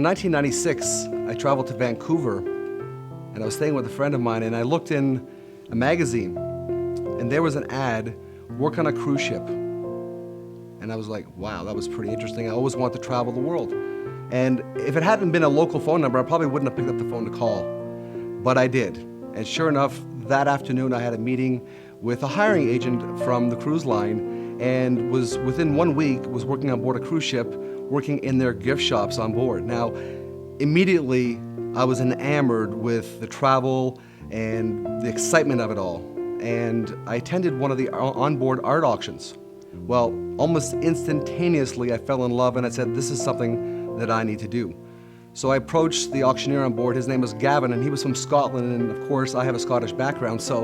in 1996, I traveled to Vancouver, and I was staying with a friend of mine, and I looked in a magazine, and there was an ad, work on a cruise ship. And I was like, wow, that was pretty interesting. I always wanted to travel the world. And if it hadn't been a local phone number, I probably wouldn't have picked up the phone to call. But I did. And sure enough, that afternoon I had a meeting with a hiring agent from the cruise line, and was within 1 week was working on board a cruise ship, working in their gift shops on board. Now, immediately I was enamored with the travel and the excitement of it all. And I attended one of the onboard art auctions. Well, almost instantaneously I fell in love, and I said, this is something that I need to do. So I approached the auctioneer on board. His name was Gavin, and he was from Scotland, and of course I have a Scottish background, so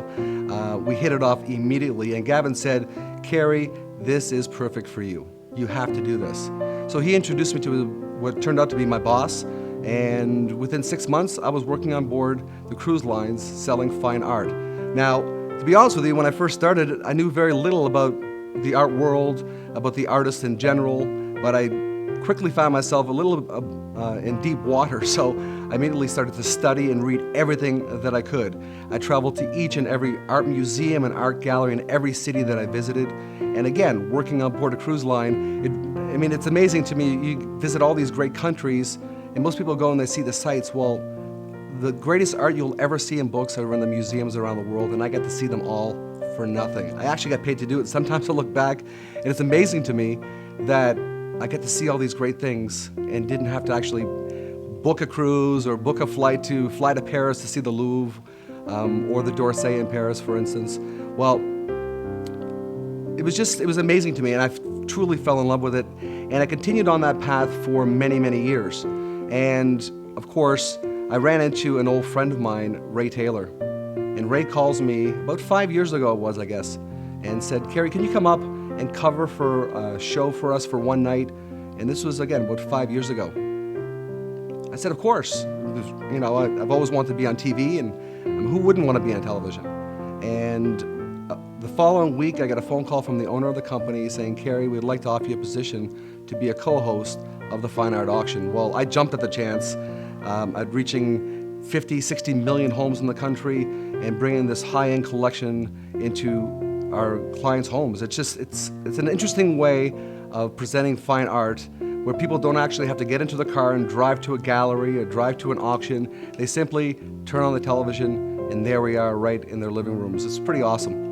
we hit it off immediately. And Gavin said, Carey, this is perfect for you. You have to do this. So he introduced me to what turned out to be my boss, and within 6 months I was working on board the cruise lines selling fine art. Now, to be honest with you, when I first started, I knew very little about the art world, about the artists in general, but I quickly found myself a little in deep water, so I immediately started to study and read everything that I could. I traveled to each and every art museum and art gallery in every city that I visited, and again, working on board a cruise line, it's amazing to me. You visit all these great countries, and most people go and they see the sights. Well, the greatest art you'll ever see in books are in the museums around the world, and I get to see them all for nothing. I actually got paid to do it. Sometimes I look back, and it's amazing to me that I get to see all these great things and didn't have to actually book a cruise or book a flight to Paris to see the Louvre or the d'Orsay in Paris, for instance. Well, it was amazing to me, and I truly fell in love with it, and I continued on that path for many, many years. And of course, I ran into an old friend of mine, Ray Taylor, and Ray calls me about 5 years ago it was, I guess, and said, Carey, can you come up and cover for a show for us for one night? And this was, again, about 5 years ago. I said, of course. You know, I've always wanted to be on TV, and who wouldn't want to be on television? And the following week, I got a phone call from the owner of the company saying, Carey, we'd like to offer you a position to be a co-host of the Fine Art Auction. Well, I jumped at the chance. I'd reaching 50, 60 million homes in the country and bringing this high-end collection into our clients' homes. It's an interesting way of presenting fine art where people don't actually have to get into the car and drive to a gallery or drive to an auction. They simply turn on the television, and there we are right in their living rooms. It's pretty awesome.